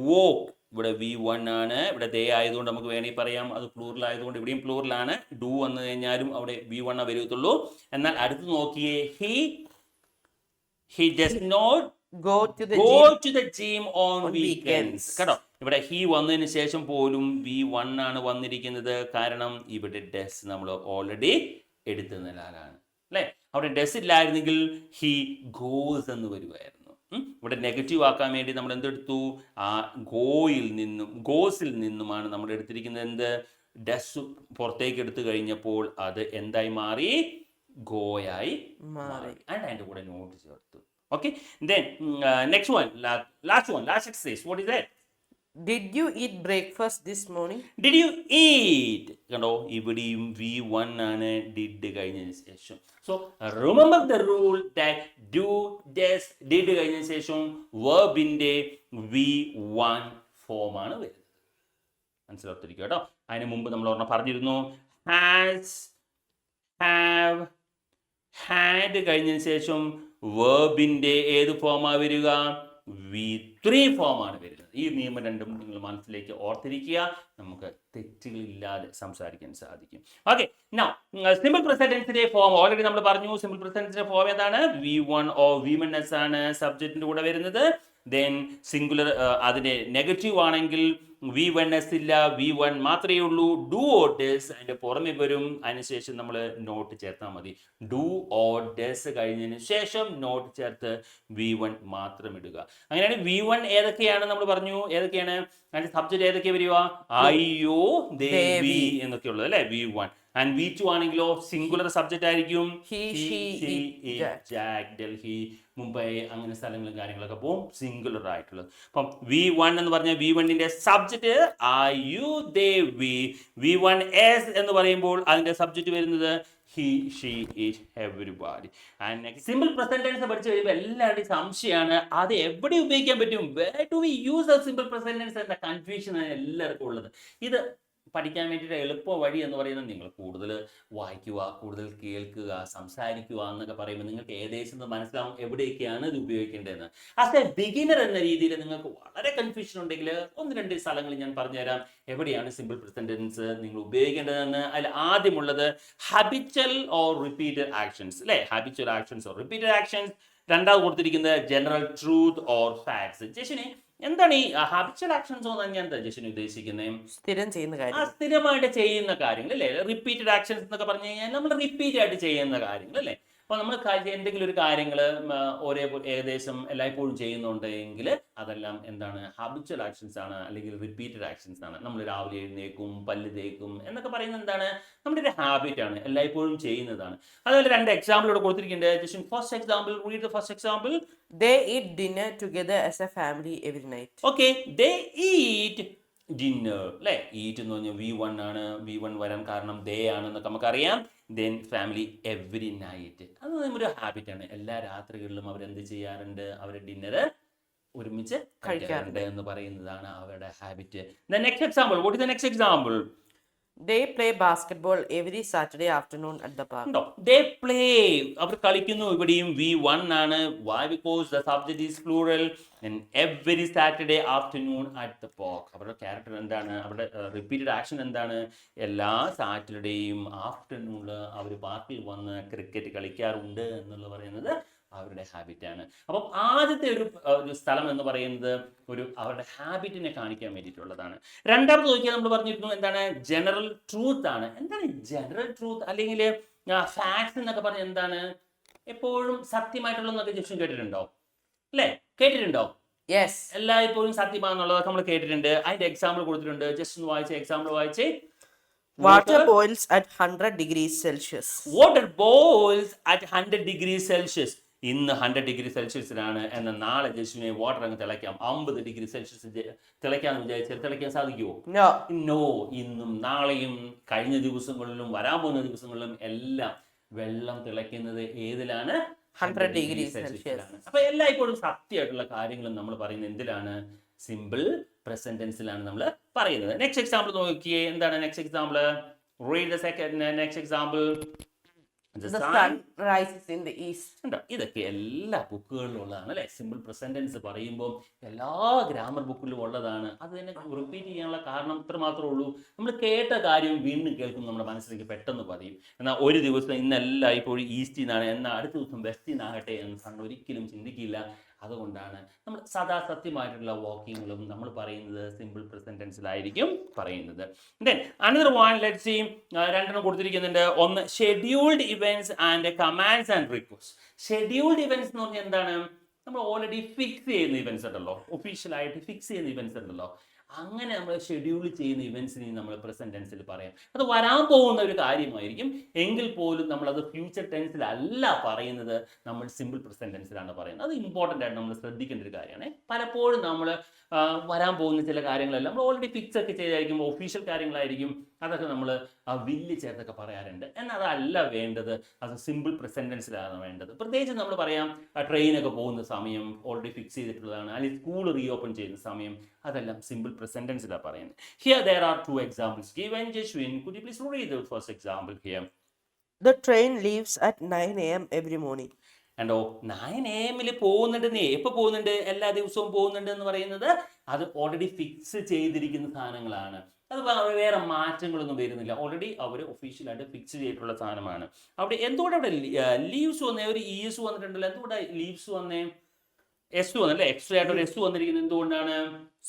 walk? ഇവിടെ V1 ആണ്. ഇവിടെ they ആയതുകൊണ്ട് നമുക്ക് വേണമെങ്കിൽ പറയാം അത് പ്ലൂറൽ ആയതുകൊണ്ട് ഇവിടെയും പ്ലൂറൽ ആണ്. ഡു വന്നു കഴിഞ്ഞാലും അവിടെ V1 വരത്തുള്ളൂ. എന്നാൽ അടുത്ത് നോക്കിയേ, he does not Go to the gym on weekends. കേട്ടോ, ഇവിടെ ഹി വന്നതിന് ശേഷം പോലും V1 ആണ് വന്നിരിക്കുന്നത്. കാരണം ഇവിടെ ഡെസ് നമ്മൾ ഓൾറെഡി എടുത്തതിനാലാണ് അല്ലേ. അവിടെ ഡെസ് ഇല്ലായിരുന്നെങ്കിൽ ഹി ഗോസ് എന്ന് വരുമായിരുന്നു. ഇവിടെ നെഗറ്റീവ് ആക്കാൻ വേണ്ടി നമ്മൾ എന്തെടുത്തു? ആ ഗോസിൽ നിന്നുമാണ് നമ്മൾ എടുത്തിരിക്കുന്നത്. എന്ത്? ഡെസ് പുറത്തേക്ക് എടുത്തു കഴിഞ്ഞപ്പോൾ അത് എന്തായി മാറി? ഗോയായി മാറി. ആൻഡ് അതിൻ്റെ കൂടെ നോട്ട് ചേർത്തു. Okay, then next one, last exercise. What is that? Did you eat breakfast this morning? Did you eat? കണ്ടോ, ഇവിടെയും V1 ആണ് did കഴിഞ്ഞതിന് ശേഷം. So remember the rule that do, does, did കഴിഞ്ഞതിന് ശേഷം വെർബിന്റെ V1 ഫോം ആണ് വരുന്നത്. മനസ്സിലാത്തിരിക്കുക കേട്ടോ. അതിന് മുമ്പ് നമ്മൾ ഒരെണ്ണം പറഞ്ഞിരുന്നു, has, have, had കഴിഞ്ഞതിന് ശേഷം വെർബിന്റെ ഏത് ഫോമാ വരിക? V3 ഫോമാണ് വരുന്നത്. ഈ നിയമം രണ്ടും നിങ്ങൾ മനസ്സിലേക്ക് ഓർത്തിരിക്കുക, നമുക്ക് തെറ്റുകളില്ലാതെ സംസാരിക്കാൻ സാധിക്കും. ഓക്കെ, നൗ സിമ്പിൾ പ്രസന്റ് ടെൻസിന്റെ ഫോം ഓൾറെഡി നമ്മൾ പറഞ്ഞു. സിമ്പിൾ പ്രസന്റ് ടെൻസിന്റെ ഫോം ഏതാണ്? V1 or V1s ആണ് സബ്ജക്റ്റിന്റെ കൂടെ വരുന്നത്. ദെൻ സിംഗുലർ അതിന്റെ നെഗറ്റീവ് ആണെങ്കിൽ V1s ഇല്ല, V1 മാത്രമേ ഉള്ളൂ. ഡു ഓർ ഡസ് അതിന്റെ പുറമെ വരും. അതിനുശേഷം നമ്മൾ നോട്ട് ചേർത്താൽ മതി. ഡു ഓർ ഡസ് കഴിഞ്ഞതിന് ശേഷം നോട്ട് ചേർത്ത് V1 മാത്രം ഇടുക. അങ്ങനെയാണ് V1 ഏതൊക്കെയാണ് നമ്മൾ പറഞ്ഞു, ഏതൊക്കെയാണ് അതിന്റെ സബ്ജക്റ്റ് ഏതൊക്കെയാണ് വരിക? ഐ യു ദേ വി എന്നൊക്കെ ഉള്ളത് അല്ലെ, V1. ആൻഡ് V2 ആണെങ്കിലോ സിംഗുലർ സബ്ജക്റ്റ് ആയിരിക്കും. He, she, it, Jack, Delhi, Mumbai, അങ്ങനെ സ്ഥലങ്ങളും കാര്യങ്ങളൊക്കെ പോകും സിംഗുലർ ആയിട്ടുള്ളത്. അപ്പം V1 എന്ന് പറഞ്ഞാൽ V1ന്റെ subject I you they we. V1s എന്ന് പറയുമ്പോൾ അതിന്റെ സബ്ജക്റ്റ് വരുന്നത് he, she, it, everybody. And next simple present tense പഠിച്ചു കഴിയുമ്പോൾ എല്ലാവരുടെയും സംശയമാണ് അത് എവിടെ ഉപയോഗിക്കാൻ പറ്റും, where do we use a simple present tense എന്ന കൺഫ്യൂഷൻ ആണ് എല്ലാവർക്കും ഉള്ളത്. ഇത് പഠിക്കാൻ വേണ്ടിയിട്ട് എളുപ്പ വഴി എന്ന് പറയുന്നത് നിങ്ങൾ കൂടുതൽ വായിക്കുക, കൂടുതൽ കേൾക്കുക, സംസാരിക്കുക എന്നൊക്കെ പറയുമ്പോൾ നിങ്ങൾക്ക് ഏകദേശം മനസ്സിലാവും എവിടെയൊക്കെയാണ് ഇത് ഉപയോഗിക്കേണ്ടതെന്ന്. ആസ് എ ബിഗിനർ എന്ന രീതിയിൽ നിങ്ങൾക്ക് വളരെ കൺഫ്യൂഷൻ ഉണ്ടെങ്കിൽ 1-2 സ്ഥലങ്ങൾ ഞാൻ പറഞ്ഞുതരാം എവിടെയാണ് സിമ്പിൾ പ്രസന്റ് ടെൻസ് നിങ്ങൾ ഉപയോഗിക്കേണ്ടതെന്ന്. അതിൽ ആദ്യമുള്ളത് ഹാബിച്വൽ ഓർ റിപ്പീറ്റഡ് ആക്ഷൻസ് അല്ലെ, habitual actions or repeated actions. രണ്ടാമത് കൊടുത്തിരിക്കുന്നത് ജനറൽ ട്രൂത്ത് ഓർ ഫാക്ട്സ്. ജെഷിനെ എന്താണ് ഈ ഹാബിച്വൽ ആക്ഷൻസ് എന്ന് ഞാൻ എന്താ ജെഷിന് ഉദ്ദേശിക്കുന്നത്? സ്ഥിരം ചെയ്യുന്ന കാര്യം, സ്ഥിരമായിട്ട് ചെയ്യുന്ന കാര്യങ്ങൾ അല്ലേ. റിപ്പീറ്റഡ് ആക്ഷൻസ് എന്നൊക്കെ പറഞ്ഞു കഴിഞ്ഞാൽ നമ്മൾ റിപ്പീറ്റ് ആയിട്ട് ചെയ്യുന്ന കാര്യങ്ങൾ അല്ലേ. അപ്പോൾ നമ്മൾ എന്തെങ്കിലും ഒരു കാര്യങ്ങൾ ഏകദേശം എല്ലായ്പ്പോഴും ചെയ്യുന്നുണ്ടെങ്കിൽ അതെല്ലാം എന്താണ്? ഹാബിച്വൽ ആക്ഷൻസ് ആണ്, അല്ലെങ്കിൽ റിപ്പീറ്റഡ് ആക്ഷൻസ് ആണ്. നമ്മൾ രാവിലെ എഴുന്നേക്കും, പല്ല് തേക്കും എന്നൊക്കെ പറയുന്നത് എന്താണ്? നമ്മുടെ ഒരു ഹാബിറ്റ് ആണ്, എല്ലായ്പ്പോഴും ചെയ്യുന്നതാണ്. അതുപോലെ 2 എക്സാമ്പിൾ ഇവിടെ കൊടുത്തിരിക്കുന്നുണ്ട്. First example, read the first example. They eat dinner together as a family every night. Okay, they eat dinner അല്ലേ. ഈറ്റ് എന്ന് പറഞ്ഞാൽ V1 ആണ്. V1 വരാൻ കാരണം ദേ ആണെന്നൊക്കെ നമുക്കറിയാം. ദെൻ ഫാമിലി എവറി നൈറ്റ്, അത് നമ്മുടെ ഹാബിറ്റ് ആണ്. എല്ലാ രാത്രികളിലും അവരെന്ത് ചെയ്യാറുണ്ട്? അവർ ഡിന്നർ ഒരുമിച്ച് കഴിക്കാറുണ്ട് എന്ന് പറയുന്നതാണ് അവരുടെ habit. The next example, what is the next example? They play basketball every Saturday afternoon at the park. No, they play. അവർ കളിക്കുന്നു. ഇവിടെയും V1 ആണ്. Why? Because the subject is plural. And every Saturday afternoon at the park. അവരുടെ character എന്താണ്? അവരുടെ repeated action എന്താണ്? എല്ലാ സാറ്റർഡേയും ആഫ്റ്റർനൂണിൽ അവർ പാർക്കിൽ വന്ന് ക്രിക്കറ്റ് കളിക്കാറുണ്ട് എന്നുള്ള പറയുന്നത് അവരുടെ ഹാബിറ്റാണ്. അപ്പം ആദ്യത്തെ ഒരു സ്ഥലം എന്ന് പറയുന്നത് അവരുടെ ഹാബിറ്റിനെ കാണിക്കാൻ വേണ്ടിയിട്ടുള്ളതാണ്. രണ്ടാമത് നോക്കിയാൽ നമ്മൾ പറഞ്ഞിരുന്നു എന്താണ്? ജനറൽ ട്രൂത്ത് ആണ്. എന്താണ് ജനറൽ ട്രൂത്ത് അല്ലെങ്കിൽ ഫാക്ട്സ് എന്നൊക്കെ പറഞ്ഞാൽ എന്താണ്? എപ്പോഴും സത്യമായിട്ടുള്ളതൊക്കെ ജസ്റ്റ് കേട്ടിട്ടുണ്ടോ അല്ലേ? കേട്ടിട്ടുണ്ടോ? Yes. എല്ലായ്പ്പോഴും സത്യമാണെന്നുള്ളതൊക്കെ നമ്മൾ കേട്ടിട്ടുണ്ട്. അതിന്റെ എക്സാമ്പിൾ കൊടുത്തിട്ടുണ്ട്. ജസ്റ്റ് ഒന്ന് വായിച്ചേ, എക്സാമ്പിൾ വായിച്ചേ. Water boils at 100 degrees Celsius. Water boils at 100 degrees Celsius. ഇന്ന് 100 ഡിഗ്രി സെൽഷ്യസിലാണ്, എന്നാൽ നാളെ ജസ്റ്റിനെ വാട്ടർ അങ്ങ് തിളയ്ക്കാം 50 ഡിഗ്രി സെൽഷ്യസ് തിളയ്ക്കാന്ന് വിചാരിച്ചാൽ തിളയ്ക്കാൻ സാധിക്കുമോ? നോ. ഇന്നും നാളെയും കഴിഞ്ഞ ദിവസങ്ങളിലും വരാൻ പോകുന്ന ദിവസങ്ങളിലും എല്ലാം വെള്ളം തിളയ്ക്കുന്നത് ഏതിലാണ്? 100 ഡിഗ്രി സെൽഷ്യസിലാണ്. അപ്പൊ എല്ലായ്പ്പോഴും സത്യമായിട്ടുള്ള കാര്യങ്ങളും നമ്മൾ പറയുന്നത് എന്തിലാണ്? സിമ്പിൾ പ്രസന്റ് ടെൻസിലാണ് നമ്മൾ പറയുന്നത്. നെക്സ്റ്റ് എക്സാമ്പിൾ നോക്കിയേ. എന്താണ് next example? Read the second next example. The sun rises in the east. ഇതൊക്കെ എല്ലാ ബുക്കുകളിലും ഉള്ളതാണ് അല്ലെ. സിമ്പിൾ പ്രസന്റ് ടെൻസ് പറയുമ്പോൾ എല്ലാ ഗ്രാമർ ബുക്കിലും ഉള്ളതാണ്. അത് തന്നെ റിപ്പീറ്റ് ചെയ്യാനുള്ള കാരണം ഇത്ര മാത്രമേ ഉള്ളൂ. നമ്മൾ കേട്ട കാര്യം വീണ്ടും കേൾക്കും, നമ്മുടെ മനസ്സിലേക്ക് പെട്ടെന്ന് പതിയും. എന്നാൽ ഒരു ദിവസം ഇന്നെല്ലാം ഇപ്പോഴും ഈസ്റ്റിൽ നിന്നാണ്, എന്നാൽ അടുത്ത ദിവസം വെസ്റ്റിൽ നിന്നാകട്ടെ എന്ന് ഒരിക്കലും ചിന്തിക്കില്ല. അതുകൊണ്ടാണ് നമ്മൾ സദാ സത്യമായിട്ടുള്ള വാക്കിങ്ങുകളും നമ്മൾ പറയുന്നത് സിമ്പിൾ പ്രസന്റ് ടെൻസിലായിരിക്കും പറയുന്നത്. Then another one, let's see. 2 കൊടുത്തിരിക്കുന്നുണ്ട്. ഒന്ന് scheduled events and commands and request. Scheduled events എന്ന് പറഞ്ഞാൽ എന്താണ്? നമ്മൾ ഓൾറെഡി ഫിക്സ് ചെയ്യുന്ന ഇവന്റ്സ് ഉണ്ടല്ലോ, ഒഫീഷ്യലായിട്ട് ഫിക്സ് ചെയ്യുന്ന ഇവന്റ്സ് ഉണ്ടല്ലോ, അങ്ങനെ നമ്മൾ ഷെഡ്യൂൾ ചെയ്യുന്ന ഇവന്റ്സിനെ നമ്മൾ പ്രസന്റ് ടെൻസിൽ പറയാം. അത് വരാൻ പോകുന്ന ഒരു കാര്യമായിരിക്കും, എങ്കിൽ പോലും നമ്മളത് ഫ്യൂച്ചർ ടെൻസിലല്ല പറയുന്നത്, നമ്മൾ സിമ്പിൾ പ്രസന്റ് ടെൻസിലാണ് പറയുന്നത്. അത് ഇമ്പോർട്ടൻ്റ് ആയിട്ട് നമ്മൾ ശ്രദ്ധിക്കേണ്ട ഒരു കാര്യമാണ്. പലപ്പോഴും നമ്മൾ വരാൻ പോകുന്ന ചില കാര്യങ്ങളെല്ലാം നമ്മൾ ഓൾറെഡി ഫിക്സ് ഒക്കെ ചെയ്തായിരിക്കും, ഒഫീഷ്യൽ കാര്യങ്ങളായിരിക്കും, അതൊക്കെ നമ്മൾ വില്ല് ചേർത്തൊക്കെ പറയാറുണ്ട്. എന്നാൽ അതല്ല വേണ്ടത്, അത് സിമ്പിൾ പ്രസന്റ് ടെൻസിലാണ് വേണ്ടത്. പ്രത്യേകിച്ച് നമ്മൾ പറയാം ട്രെയിനൊക്കെ പോകുന്ന സമയം ഓൾറെഡി ഫിക്സ് ചെയ്തിട്ടുള്ളതാണ്, അല്ലെങ്കിൽ സ്കൂൾ റീഓപ്പൺ ചെയ്യുന്ന സമയം, അതെല്ലാം സിമ്പിൾ പ്രസന്റ് ടെൻസിലാണ് പറയുന്നത്. Here there are 2 examples given. Jeshwin, could you please read the first example here? The train leaves at 9 a.m. every morning. കണ്ടോ 9 AM പോകുന്നുണ്ട്. എപ്പോൾ പോകുന്നുണ്ട്? എല്ലാ ദിവസവും പോകുന്നുണ്ട് എന്ന് പറയുന്നത് അത് ഓൾറെഡി ഫിക്സ് ചെയ്തിരിക്കുന്ന സാധനങ്ങളാണ്. അത് വേറെ മാറ്റങ്ങളൊന്നും വരുന്നില്ല. ഓൾറെഡി അവർ ഒഫീഷ്യലായിട്ട് ഫിക്സ് ചെയ്തിട്ടുള്ള സാധനമാണ്. അവിടെ എന്തുകൊണ്ട് അവിടെ ലീവ്സ് വന്നേ? ഒരു ES വന്നിട്ടുണ്ടല്ലോ, എന്തുകൊണ്ടാണ് ലീവ്സ് വന്നേ? എസ് വന്നല്ലേ, എക്സ്ട്രാ ആയിട്ട് ഒരു എസ് വന്നിരിക്കുന്നത് എന്തുകൊണ്ടാണ്?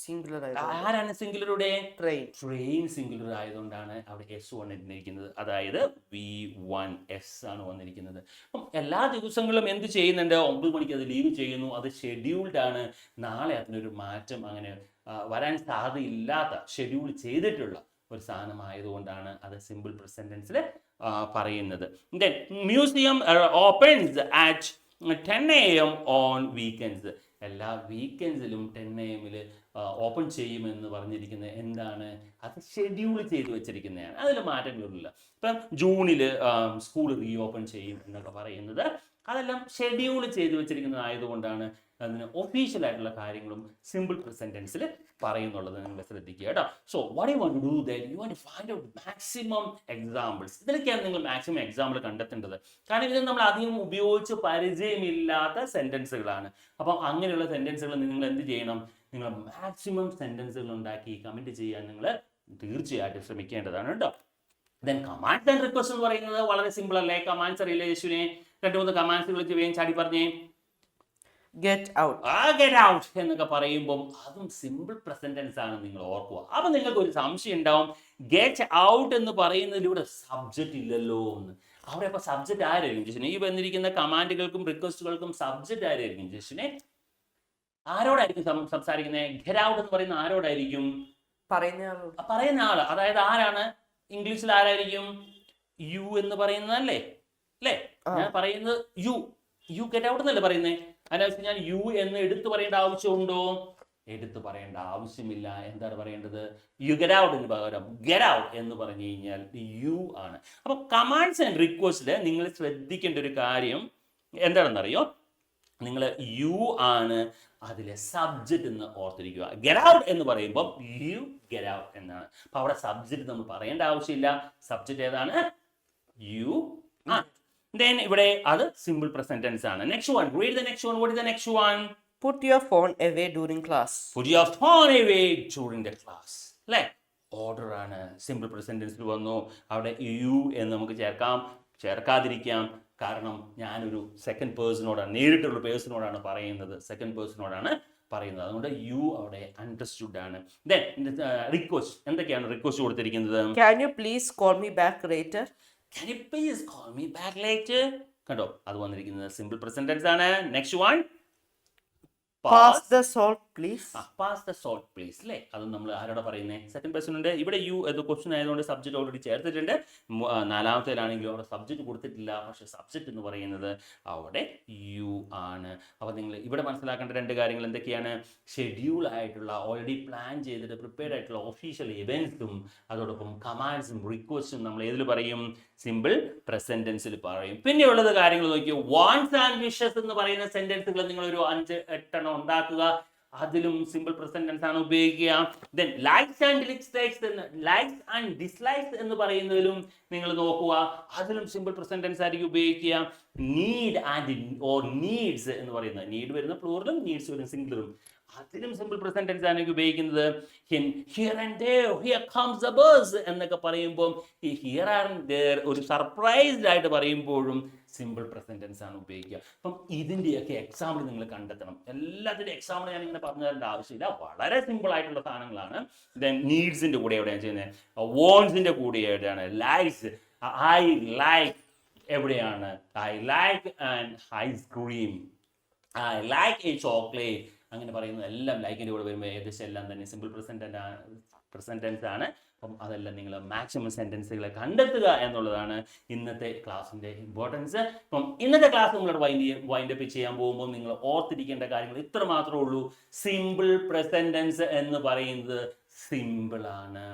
സിംഗുലർ ആരാണ് സിംഗുലറുടെ? ട്രെയിൻ. ട്രെയിൻ സിംഗുലർ ആയതുകൊണ്ടാണ് അവിടെ എസ് വന്നിരിക്കുന്നത്. അതായത് V1S ആണ് വന്നിരിക്കുന്നത്. അപ്പം എല്ലാ ദിവസങ്ങളും എന്ത് ചെയ്യുന്നുണ്ട്? 9 മണിക്ക് അത് ലീവ് ചെയ്യുന്നു. അത് ഷെഡ്യൂൾഡ് ആണ്. നാളെ അതിനൊരു മാറ്റം അങ്ങനെ വരാൻ സാധ്യതയില്ലാത്ത ഷെഡ്യൂൾ ചെയ്തിട്ടുള്ള ഒരു സാധനമായതുകൊണ്ടാണ് അത് സിമ്പിൾ പ്രസന്റ് ടെൻസിൽ പറയുന്നത്. Then museum opens at 10 AM on weekends. എല്ലാ വീക്കെൻഡ്സിലും 10 AM ഓപ്പൺ ചെയ്യുമെന്ന് പറഞ്ഞിരിക്കുന്നത് എന്താണ്? അത് ഷെഡ്യൂൾ ചെയ്ത് വെച്ചിരിക്കുന്നതാണ്. അതിൽ മാറ്റങ്ങളൊന്നുമില്ല. ഇപ്പം ജൂണിൽ സ്കൂൾ റീഓപ്പൺ ചെയ്യും എന്നൊക്കെ പറയുന്നത് അതെല്ലാം ഷെഡ്യൂൾ ചെയ്ത് വെച്ചിരിക്കുന്നതായതുകൊണ്ടാണ് അതിന് ഒഫീഷ്യലായിട്ടുള്ള കാര്യങ്ങളും സിമ്പിൾ പ്രസന്റ് ടെൻസിൽ പറയുന്നുള്ളത് നിങ്ങൾ ശ്രദ്ധിക്കുക കേട്ടോ. So what you want to do that you want to find out maximum examples. ഇതിലൊക്കെയാണ് നിങ്ങൾ മാക്സിമം എക്സാമ്പിൾ കണ്ടെത്തേണ്ടത്. കാരണം ഇത് നമ്മൾ അധികം ഉപയോഗിച്ച് പരിചയമില്ലാത്ത സെന്റൻസുകളാണ്. അപ്പം അങ്ങനെയുള്ള സെന്റൻസുകൾ നിങ്ങൾ എന്ത് ചെയ്യണം? നിങ്ങൾ മാക്സിമം സെന്റൻസുകൾ ഉണ്ടാക്കി കമന്റ് ചെയ്യാൻ നിങ്ങൾ തീർച്ചയായിട്ടും ശ്രമിക്കേണ്ടതാണ് കേട്ടോ. ദെൻ കമാൻഡ്സ് ആൻഡ് റിക്വസ്റ്റ് എന്ന് പറയുന്നത് വളരെ സിമ്പിൾ അല്ലേ? കമാൻഡ്സ് അറിയില്ലേ യേശുവിനെ? 2-3 കമാൻഡ്സുകൾ വേഗം ചാടി പറഞ്ഞേ. Get out. ഗെറ്റ് ഔട്ട് എന്നൊക്കെ പറയുമ്പോൾ അതും സിമ്പിൾ പ്രസന്റ് ടെൻസ് ആണ്, നിങ്ങൾ ഓർക്കുക. അപ്പൊ നിങ്ങൾക്ക് ഒരു സംശയം ഉണ്ടാവും, ഗെറ്റ് ഔട്ട് എന്ന് പറയുന്നതിലൂടെ സബ്ജക്റ്റ് ഇല്ലല്ലോ എന്ന്. അവിടെ അപ്പൊ സബ്ജക്റ്റ് ആരായിരിക്കും ജസ്റ്റിനെ? ഈ വന്നിരിക്കുന്ന കമാൻഡുകൾക്കും റിക്വസ്റ്റുകൾക്കും സബ്ജക്റ്റ് ആരായിരിക്കും ജസ്റ്റിനെ? ആരോടായിരിക്കും സംസാരിക്കുന്നത്? ഗെറ്റ് ഔട്ട് എന്ന് പറയുന്ന ആരോടായിരിക്കും? പറയുന്ന ആള്. അതായത് ആരാണ്? ഇംഗ്ലീഷിൽ ആരായിരിക്കും? യു എന്ന് പറയുന്നതല്ലേ? അല്ലേ? ഞാൻ പറയുന്നത് യു ഗെറ്റ് ഔട്ട് എന്നല്ലേ പറയുന്നത്. അതിനകത്ത് ഞാൻ യു എന്ന് എടുത്തു പറയേണ്ട ആവശ്യമുണ്ടോ? എടുത്തു പറയേണ്ട ആവശ്യമില്ല. എന്താണ് പറയേണ്ടത്? യു ഗെറ്റ് ഔട്ടിന് പകരം ഗെറ്റ് ഔട്ട് എന്ന് പറഞ്ഞു കഴിഞ്ഞാൽ യു ആണ്. അപ്പൊ കമാൻഡ്സ് ആൻഡ് റിക്വസ്റ്റില് നിങ്ങൾ ശ്രദ്ധിക്കേണ്ട ഒരു കാര്യം എന്താണെന്നറിയോ? നിങ്ങൾ യു ആണ് അതിലെ സബ്ജക്റ്റ് എന്ന് ഓർത്തിരിക്കുക. ഗെറ്റ് ഔട്ട് എന്ന് പറയുമ്പോൾ യു ഗെറ്റ് ഔട്ട് എന്നാണ്. അപ്പൊ അവിടെ സബ്ജക്റ്റ് നമ്മൾ പറയേണ്ട ആവശ്യമില്ല. സബ്ജക്റ്റ് ഏതാണ്? യു ആണ്. Then ഇവിടെ അത് സിമ്പിൾ പ്രസന്റ് ടെൻസ് ആണ്. Next one, read the next one. What is the next one? Put your phone away during class. Put your phone away during the class. അല്ലേ? Order ആണ്. Simple present ടെൻസിൽ വന്നു. അവിടെ U എന്ന് നമുക്ക് ചേർക്കാതിരിക്കാം. കാരണം ഞാനൊരു second പേഴ്സണോടാണ്, നേരിട്ടുള്ള പേഴ്സണോടാണ് പറയുന്നത്, സെക്കൻഡ് പേഴ്സണോടാണ് പറയുന്നത്. അതുകൊണ്ട് യു അവിടെ അണ്ടർസ്റ്റുഡ് ആണ്. Then റിക്വസ്റ്റ്, എന്തൊക്കെയാണ് റിക്വസ്റ്റ് കൊടുത്തിരിക്കുന്നത്? Can you please call me back later? Can you please call me back later? കണ്ടോ, അത് വന്നിരിക്കുന്നത് സിമ്പിൾ പ്രസന്റ് ടെൻസ് ആണ്. Next one, Pass the salt please. Pass the salt please അല്ലേ? അത് നമ്മൾ ആരോടെ പറയുന്നത്? സെക്കൻഡ് പേഴ്സൺ ഉണ്ട്. ഇവിടെ യു അത് ക്വസ്റ്റൻ ആയതുകൊണ്ട് സബ്ജക്റ്റ് ഓൾറെഡി ചേർത്തിട്ടുണ്ട്. 4ാമത്തേലാണെങ്കിലും അവിടെ സബ്ജക്റ്റ് കൊടുത്തിട്ടില്ല. പക്ഷെ സബ്ജക്റ്റ് എന്ന് പറയുന്നത് അവിടെ യു ആണ്. അപ്പോൾ നിങ്ങൾ ഇവിടെ മനസ്സിലാക്കേണ്ട 2 കാര്യങ്ങൾ എന്തൊക്കെയാണ്? ഷെഡ്യൂൾ ആയിട്ടുള്ള ഓൾറെഡി പ്ലാൻ ചെയ്തിട്ട് പ്രിപ്പയർഡ് ആയിട്ടുള്ള ഒഫീഷ്യൽ ഇവൻറ്റ്സും അതോടൊപ്പം കമാൻഡ്സും റിക്വസ്റ്റും നമ്മൾ ഏതിൽ പറയും? സിമ്പിൾ പ്രസന്റ് ടെൻസിൽ പറയും. പിന്നെയുള്ളത് കാര്യങ്ങൾ നോക്കിയോ, വാണ്ട്സ് ആൻഡ് വിഷസ് എന്ന് പറയുന്ന സെന്റൻസുകൾ നിങ്ങൾ ഒരു 5-8 ഉണ്ടാക്കുക. അതിലും സിമ്പിൾ പ്രസന്റ് ടെൻസ് ആണ് ഉപയോഗിക്കുക. ദെൻ ലൈക്സ് ആൻഡ് ഡിസ്ലൈക്സ് എന്ന് പറയുന്നതിലും നിങ്ങൾ നോക്കുക. അതിലും സിമ്പിൾ പ്രസന്റ് ടെൻസ് ആയിരിക്കും ഉപയോഗിക്കുക. നീഡ് ആൻഡ് ഓർ നീഡ്സ് എന്ന് പറയുന്നത്, നീഡ് വരുന്ന പ്ലൂറലും നീഡ്സ് വരുന്ന സിംഗുലറും, അതിലും സിമ്പിൾ പ്രസന്റ് ടെൻസ് ആണ് ഉപയോഗിക്കുന്നത്. Here and there, here comes the bus എന്നൊക്കെ പറയുമ്പോൾ ഈ ഹിയർ ആൻഡ് ദേർ ഒരു സർപ്രൈസ്ഡ് ആയിട്ട് പറയുമ്പോഴും സിമ്പിൾ പ്രസന്റ് ടെൻസ് ആണ് ഉപയോഗിക്കുക. അപ്പം ഇതിൻ്റെയൊക്കെ എക്സാമ്പിൾ നിങ്ങൾ കണ്ടെത്തണം. എല്ലാത്തിൻ്റെ എക്സാമ്പിൾ ഞാൻ ഇങ്ങനെ പറഞ്ഞു തരേണ്ട ആവശ്യമില്ല. വളരെ സിമ്പിൾ ആയിട്ടുള്ള സാധനങ്ങളാണ്. ദെൻ നീഡ്സിൻ്റെ കൂടെ എവിടെയാണ് ചെയ്യുന്നത്? വോൺസിൻ്റെ കൂടെ എവിടെയാണ്? ലൈക്സ്, ഐ ലൈക്ക് എവിടെയാണ്? I like an ice cream, I like A chocolate, അങ്ങനെ പറയുന്നത് എല്ലാം ലൈക്കിൻ്റെ കൂടെ വരുമ്പോൾ ഏകദേശം എല്ലാം തന്നെ സിമ്പിൾ പ്രസന്റ് ടെൻസ് ആണ്. അപ്പം അതെല്ലാം നിങ്ങൾ മാക്സിമം സെൻറ്റൻസുകളെ കണ്ടെത്തുക എന്നുള്ളതാണ് ഇന്നത്തെ ക്ലാസ്സിൻ്റെ ഇമ്പോർട്ടൻസ്. അപ്പം ഇന്നത്തെ ക്ലാസ് നമ്മൾ വൈൻഡപ്പ് ചെയ്യാൻ പോകുമ്പോൾ നിങ്ങൾ ഓർത്തിരിക്കേണ്ട കാര്യങ്ങൾ ഇത്ര മാത്രമേ ഉള്ളൂ. സിമ്പിൾ പ്രസന്റ് ടെൻസ് എന്ന് പറയുന്നത് സിമ്പിളാണ്.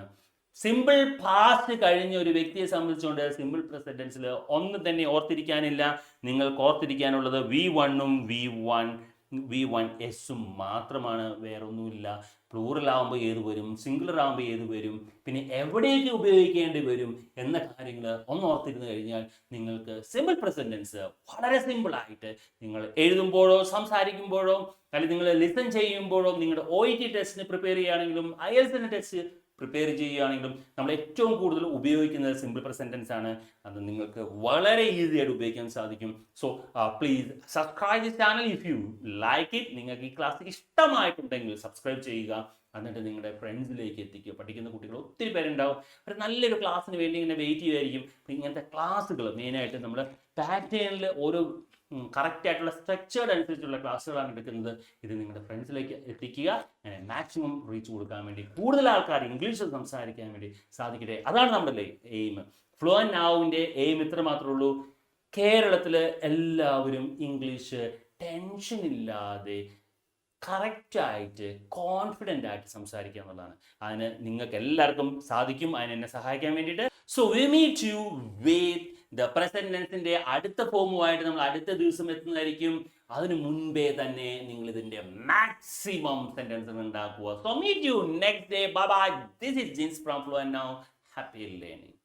സിമ്പിൾ പാസ്റ്റ് കഴിഞ്ഞ ഒരു വ്യക്തിയെ സംബന്ധിച്ചുകൊണ്ട് സിമ്പിൾ പ്രസന്റ് ടെൻസിൽ ഒന്നും തന്നെ ഓർത്തിരിക്കാനില്ല. നിങ്ങൾക്ക് ഓർത്തിരിക്കാനുള്ളത് V1 ഉം V1 V1 എസും മാത്രമാണ്, വേറെ ഒന്നുമില്ല. പ്ലൂറൽ ആകുമ്പോൾ ഏത് വരും, സിംഗുലർ ആകുമ്പോൾ ഏത് വരും, പിന്നെ എവിടെയൊക്കെ ഉപയോഗിക്കേണ്ടി വരും എന്ന കാര്യങ്ങൾ ഒന്ന് ഓർത്തിരുന്ന് കഴിഞ്ഞാൽ നിങ്ങൾക്ക് സിമ്പിൾ പ്രസന്റ് ടെൻസ് വളരെ സിമ്പിളായിട്ട് നിങ്ങൾ എഴുതുമ്പോഴോ സംസാരിക്കുമ്പോഴോ അല്ലെങ്കിൽ നിങ്ങൾ ലിസൺ ചെയ്യുമ്പോഴോ നിങ്ങളുടെ OET ടെസ്റ്റിന് പ്രിപ്പയർ ചെയ്യുകയാണെങ്കിലും IELTS ടെസ്റ്റ് പ്രിപ്പയർ ചെയ്യുകയാണെങ്കിലും നമ്മൾ ഏറ്റവും കൂടുതൽ ഉപയോഗിക്കുന്നത് സിമ്പിൾ പ്രസന്റ് ടെൻസ് ആണ്. അത് നിങ്ങൾക്ക് വളരെ ഈസി ആയിട്ട് ഉപയോഗിക്കാൻ സാധിക്കും. So please subscribe the channel if you like it. നിങ്ങൾക്ക് ഈ ക്ലാസ് ഇഷ്ടമായിട്ടുണ്ടെങ്കിൽ സബ്സ്ക്രൈബ് ചെയ്യുക, എന്നിട്ട് നിങ്ങളുടെ ഫ്രണ്ട്സിലേക്ക് എത്തിക്കുക. പഠിക്കുന്ന കുട്ടികൾ ഒത്തിരി പേരുണ്ടാവും, ഒരു നല്ലൊരു ക്ലാസ്സിന് വേണ്ടി ഇങ്ങനെ വെയിറ്റ് ചെയ്യുമായിരിക്കും. ഇങ്ങനത്തെ ക്ലാസ്സുകൾ മെയിനായിട്ട് നമ്മൾ പാറ്റേണിൽ ഓരോ കറക്റ്റ് ആയിട്ടുള്ള സ്ട്രക്ചേർഡ് അനുസരിച്ചുള്ള ക്ലാസ്സുകളാണ് എടുക്കുന്നത്. ഇത് നിങ്ങളുടെ ഫ്രണ്ട്സിലേക്ക് എത്തിക്കുക, അങ്ങനെ മാക്സിമം റീച്ച് കൊടുക്കാൻ വേണ്ടി കൂടുതൽ ആൾക്കാർ ഇംഗ്ലീഷിൽ സംസാരിക്കാൻ വേണ്ടി സാധിക്കട്ടെ. അതാണ് നമ്മുടെ എയിം. ഫ്ലുവൻറ്റ് നൗവിൻ്റെ എയിം ഇത്ര മാത്രമേ ഉള്ളൂ. കേരളത്തിൽ എല്ലാവരും ഇംഗ്ലീഷ് ടെൻഷൻ ഇല്ലാതെ കറക്റ്റായിട്ട് കോൺഫിഡൻ്റ് ആയിട്ട് സംസാരിക്കുക എന്നുള്ളതാണ്. അതിന് നിങ്ങൾക്ക് എല്ലാവർക്കും സാധിക്കും, അതിന് എന്നെ സഹായിക്കാൻ വേണ്ടിയിട്ട്. So we meet you with the present ടെൻസിന്റെ അടുത്ത ഫോമുമായിട്ട് നമ്മൾ അടുത്ത ദിവസം എത്തുന്നതായിരിക്കും. അതിനു മുൻപേ തന്നെ നിങ്ങൾ ഇതിന്റെ മാക്സിമം സെന്റൻസ് ഉണ്ടാക്കുക. So meet you next day. Bye bye. This is Jins from Fluent Now. Happy learning.